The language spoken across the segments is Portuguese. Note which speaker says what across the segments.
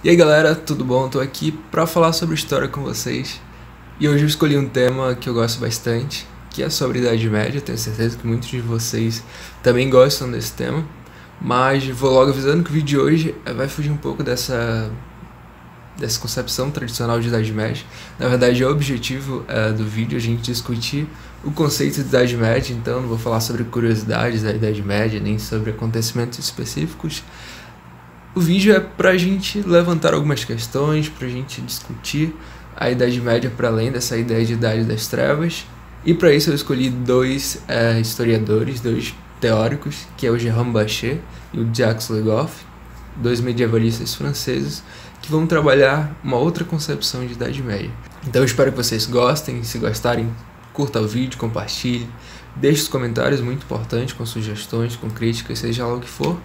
Speaker 1: E aí galera, tudo bom? Tô aqui pra falar sobre história com vocês. E hoje eu escolhi um tema que eu gosto bastante, que é sobre a Idade Média. Tenho certeza que muitos de vocês também gostam desse tema. Mas vou logo avisando que o vídeo de hoje vai fugir um pouco dessa concepção tradicional de Idade Média. Na verdade, o objetivo do vídeo é a gente discutir o conceito de Idade Média, então não vou falar sobre curiosidades da Idade Média, nem sobre acontecimentos específicos. O vídeo é pra gente levantar algumas questões, pra gente discutir a Idade Média para além dessa ideia de Idade das Trevas. E para isso eu escolhi dois historiadores, dois teóricos, que é o Jérôme Bachet e o Jacques Le Goff, dois medievalistas franceses, que vão trabalhar uma outra concepção de Idade Média. Então eu espero que vocês gostem. Se gostarem, curta o vídeo, compartilhe, deixe os comentários, muito importante, com sugestões, com críticas, seja lá o que for.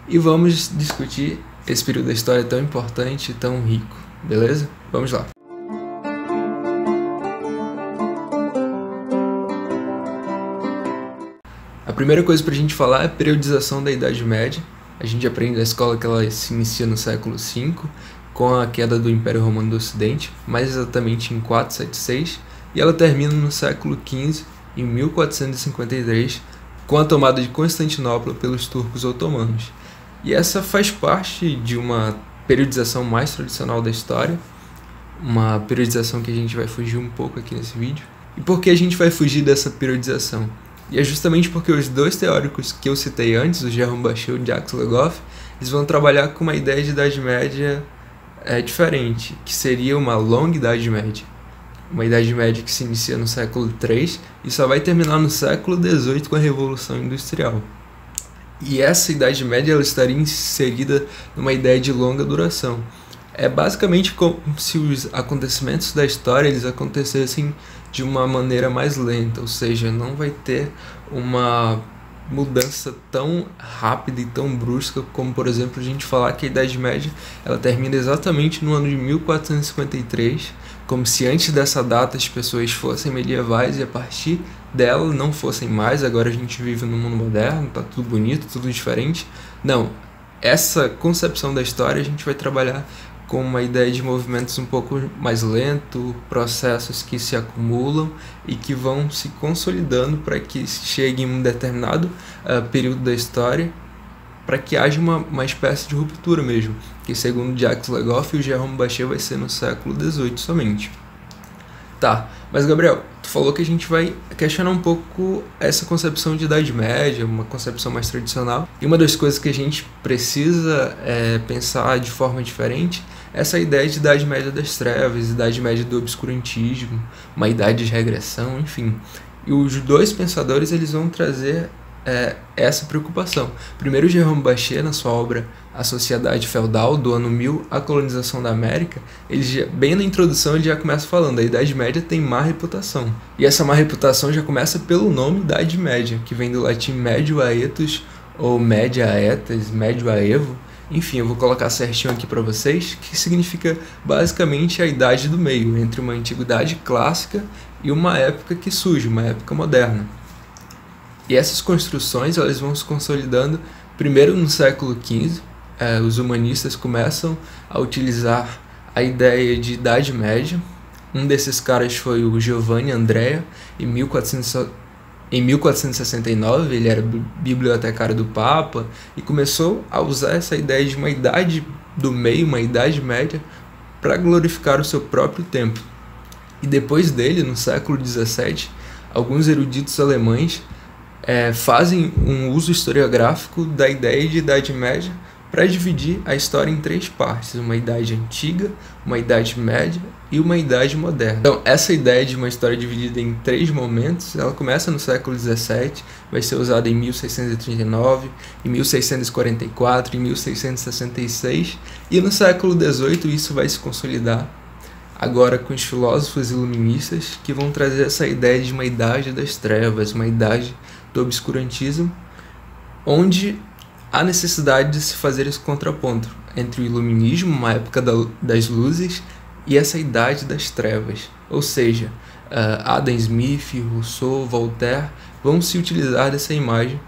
Speaker 1: E vamos discutir esse período da história tão importante e tão rico, beleza? Vamos lá! A primeira coisa pra gente falar é a periodização da Idade Média. A gente aprende na escola que ela se inicia no século V, com a queda do Império Romano do Ocidente, mais exatamente em 476, e ela termina no século XV, em 1453, com a tomada de Constantinopla pelos turcos otomanos. E essa faz parte de uma periodização mais tradicional da história, uma periodização que a gente vai fugir um pouco aqui nesse vídeo. E por que a gente vai fugir dessa periodização? E é justamente porque os dois teóricos que eu citei antes, o Jérôme Bachet e o Jacques Le Goff, eles vão trabalhar com uma ideia de Idade Média diferente, que seria uma longa Idade Média. Uma Idade Média que se inicia no século III e só vai terminar no século XVIII com a Revolução Industrial. E essa Idade Média ela estaria inserida numa ideia de longa duração. É basicamente como se os acontecimentos da história eles acontecessem de uma maneira mais lenta, ou seja, não vai ter uma mudança tão rápida e tão brusca como, por exemplo, a gente falar que a Idade Média ela termina exatamente no ano de 1453, como se antes dessa data as pessoas fossem medievais e a partir dela não fossem mais. Agora a gente vive num mundo moderno, tá tudo bonito, tudo diferente. Não, essa concepção da história a gente vai trabalhar com uma ideia de movimentos um pouco mais lento, processos que se acumulam e que vão se consolidando para que chegue em um determinado período da história, para que haja uma espécie de ruptura mesmo, que segundo Jacques Le Goff e o Jérôme Bachet vai ser no século XVIII somente. Tá, mas Gabriel, tu falou que a gente vai questionar um pouco essa concepção de Idade Média, uma concepção mais tradicional, e uma das coisas que a gente precisa pensar de forma diferente é essa ideia de Idade Média das Trevas, Idade Média do obscurantismo, uma idade de regressão, enfim. E os dois pensadores eles vão trazer essa preocupação. Primeiro, Jérôme Bachet, na sua obra A Sociedade Feudal, do ano 1000, A Colonização da América, bem na introdução ele já começa falando: a Idade Média tem má reputação. E essa má reputação já começa pelo nome Idade Média, que vem do latim médio aetus, ou média aetas, médio aevo. Enfim, eu vou colocar certinho aqui para vocês, que significa basicamente a idade do meio, entre uma antiguidade clássica e uma época que surge, uma época moderna. E essas construções elas vão se consolidando primeiro no século XV. Os humanistas começam a utilizar a ideia de Idade Média. Um desses caras foi o Giovanni Andrea, em 1469, ele era bibliotecário do Papa e começou a usar essa ideia de uma idade do meio, uma Idade Média, para glorificar o seu próprio tempo. E depois dele, no século XVII, alguns eruditos alemães fazem um uso historiográfico da ideia de Idade Média para dividir a história em três partes: uma idade antiga, uma idade média e uma idade moderna. Então, essa ideia de uma história dividida em três momentos, ela começa no século XVII, vai ser usada em 1639, em 1644, em 1666, e no século XVIII isso vai se consolidar agora com os filósofos iluministas, que vão trazer essa ideia de uma idade das trevas, uma idade do obscurantismo, onde há necessidade de se fazer esse contraponto entre o iluminismo, uma época das luzes, e essa idade das trevas. Ou seja, Adam Smith, Rousseau, Voltaire vão se utilizar dessa imagem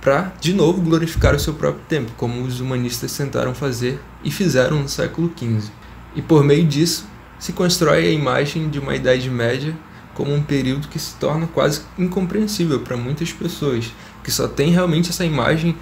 Speaker 1: para, de novo, glorificar o seu próprio tempo, como os humanistas tentaram fazer e fizeram no século XV. E por meio disso, se constrói a imagem de uma Idade Média como um período que se torna quase incompreensível para muitas pessoas, que só tem realmente essa imagem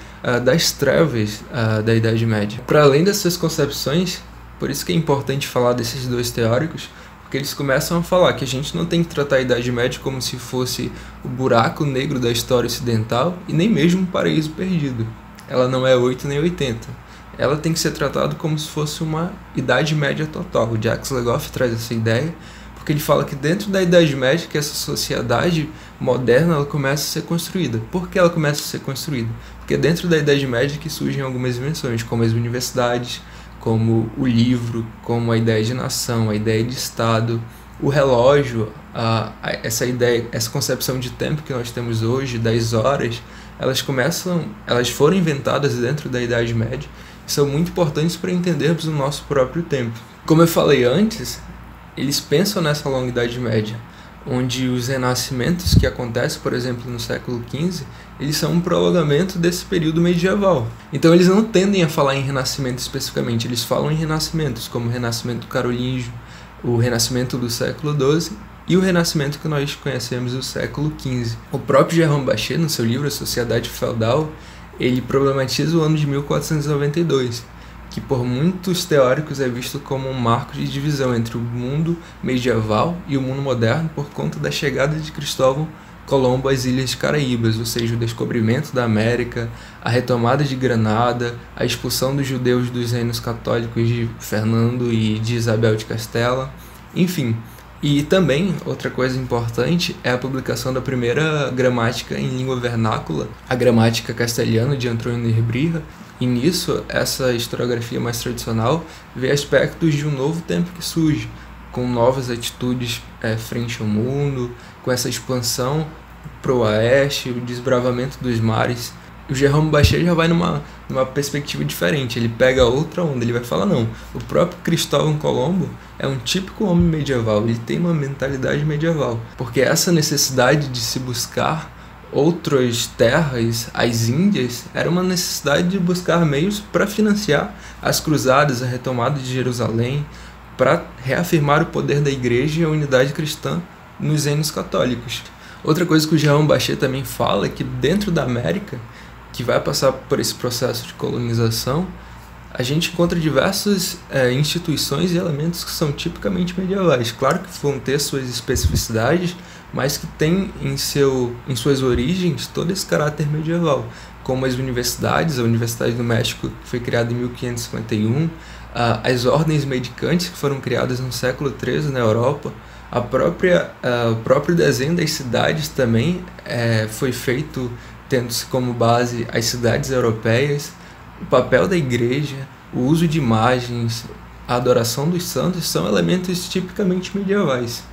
Speaker 1: das trevas da Idade Média. Para além dessas concepções, por isso que é importante falar desses dois teóricos, porque eles começam a falar que a gente não tem que tratar a Idade Média como se fosse o buraco negro da história ocidental e nem mesmo um paraíso perdido. Ela não é 8 nem 80. Ela tem que ser tratada como se fosse uma Idade Média total. O Jacques Legoff traz essa ideia, porque ele fala que dentro da Idade Média, que essa sociedade moderna ela começa a ser construída. Por que ela começa a ser construída? Porque é dentro da Idade Média que surgem algumas invenções, como as universidades, como o livro, como a ideia de nação, a ideia de Estado, o relógio, essa ideia, essa concepção de tempo que nós temos hoje, das horas, elas foram inventadas dentro da Idade Média e são muito importantes para entendermos o nosso próprio tempo. Como eu falei antes, eles pensam nessa longa Idade Média, onde os renascimentos que acontecem, por exemplo, no século XV, eles são um prolongamento desse período medieval. Então eles não tendem a falar em renascimento especificamente, eles falam em renascimentos, como o renascimento carolíngio, o renascimento do século XII e o renascimento que nós conhecemos do século XV. O próprio Jérôme Bachet, no seu livro A Sociedade Feudal, ele problematiza o ano de 1492, que por muitos teóricos é visto como um marco de divisão entre o mundo medieval e o mundo moderno por conta da chegada de Cristóvão Colombo às Ilhas Caraíbas, ou seja, o descobrimento da América, a retomada de Granada, a expulsão dos judeus dos reinos católicos de Fernando e de Isabel de Castela, enfim. E também, outra coisa importante é a publicação da primeira gramática em língua vernácula, a gramática castelhana de Antônio Nebrija. E nisso, essa historiografia mais tradicional vê aspectos de um novo tempo que surge, com novas atitudes frente ao mundo, com essa expansão para o oeste, o desbravamento dos mares. O Jérôme Bachet já vai numa perspectiva diferente, ele pega outra onda, ele vai falar, não, o próprio Cristóvão Colombo é um típico homem medieval, ele tem uma mentalidade medieval, porque essa necessidade de se buscar outras terras, as Índias, era uma necessidade de buscar meios para financiar as cruzadas, a retomada de Jerusalém, para reafirmar o poder da igreja e a unidade cristã nos reinos católicos. Outra coisa que o Jérôme Bachet também fala é que dentro da América, que vai passar por esse processo de colonização, a gente encontra diversas instituições e elementos que são tipicamente medievais. Claro que vão ter suas especificidades, mas que tem em suas origens todo esse caráter medieval, como as universidades, a Universidade do México, que foi criada em 1551, as ordens mendicantes, que foram criadas no século XIII na Europa, o próprio desenho das cidades também foi feito tendo-se como base as cidades europeias, o papel da igreja, o uso de imagens, a adoração dos santos são elementos tipicamente medievais.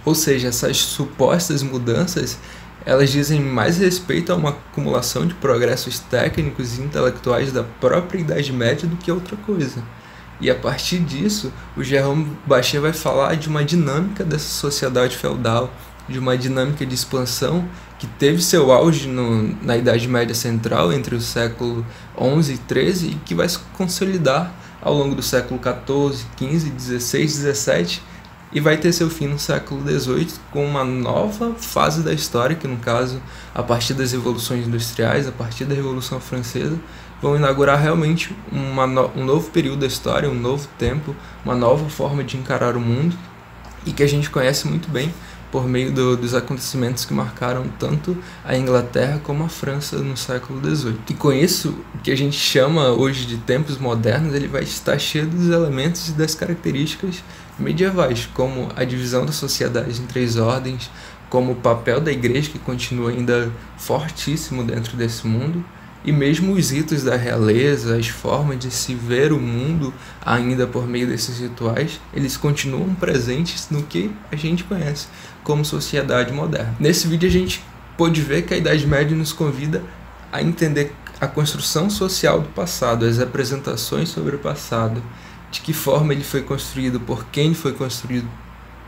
Speaker 1: Ou seja, essas supostas mudanças, elas dizem mais respeito a uma acumulação de progressos técnicos e intelectuais da própria Idade Média do que outra coisa. E a partir disso, o Jérôme Bachet vai falar de uma dinâmica dessa sociedade feudal, de uma dinâmica de expansão que teve seu auge na Idade Média Central, entre o século XI e XIII, e que vai se consolidar ao longo do século XIV, XV, XVI, XVII, e vai ter seu fim no século XVIII, com uma nova fase da história, que no caso, a partir das revoluções industriais, a partir da Revolução Francesa, vão inaugurar realmente um novo período da história, um novo tempo, uma nova forma de encarar o mundo, e que a gente conhece muito bem por meio dos acontecimentos que marcaram tanto a Inglaterra como a França no século XVIII. E com isso, o que a gente chama hoje de tempos modernos, ele vai estar cheio dos elementos e das características medievais, como a divisão da sociedade em três ordens, como o papel da igreja, que continua ainda fortíssimo dentro desse mundo, e mesmo os ritos da realeza, as formas de se ver o mundo ainda por meio desses rituais, eles continuam presentes no que a gente conhece como sociedade moderna. Nesse vídeo a gente pôde ver que a Idade Média nos convida a entender a construção social do passado, as representações sobre o passado, de que forma ele foi construído, por quem foi construído,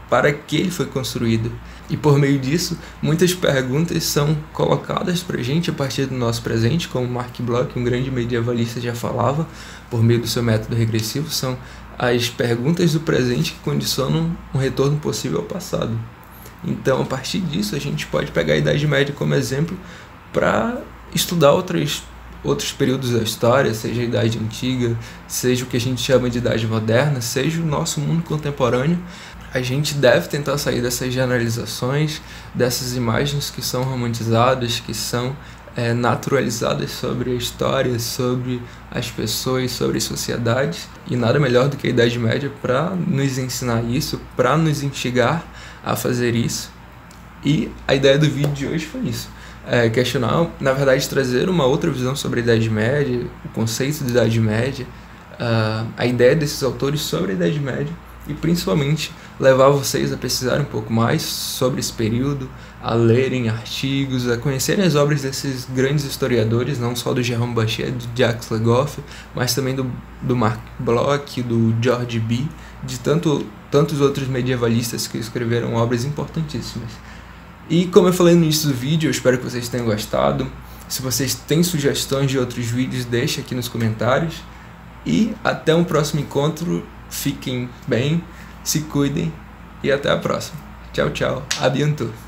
Speaker 1: para que ele foi construído. E por meio disso, muitas perguntas são colocadas para a gente a partir do nosso presente, como Mark Bloch, um grande medievalista, já falava, por meio do seu método regressivo, são as perguntas do presente que condicionam um retorno possível ao passado. Então, a partir disso, a gente pode pegar a Idade Média como exemplo para estudar outros períodos da história, seja a Idade Antiga, seja o que a gente chama de Idade Moderna, seja o nosso mundo contemporâneo. A gente deve tentar sair dessas generalizações, dessas imagens que são romantizadas, que são naturalizadas sobre a história, sobre as pessoas, sobre as sociedades. E nada melhor do que a Idade Média para nos ensinar isso, para nos instigar a fazer isso. E a ideia do vídeo de hoje foi isso. Questionar, na verdade, trazer uma outra visão sobre a Idade Média, o conceito de Idade Média, a ideia desses autores sobre a Idade Média, e principalmente levar vocês a pesquisarem um pouco mais sobre esse período, a lerem artigos, a conhecerem as obras desses grandes historiadores, não só do Jérôme Bascher, do Jacques Le Goff, mas também do Mark Bloch, do George B., de tantos outros medievalistas que escreveram obras importantíssimas. E como eu falei no início do vídeo, eu espero que vocês tenham gostado. Se vocês têm sugestões de outros vídeos, deixem aqui nos comentários. E até um próximo encontro. Fiquem bem, se cuidem e até a próxima. Tchau, tchau. A bientôt.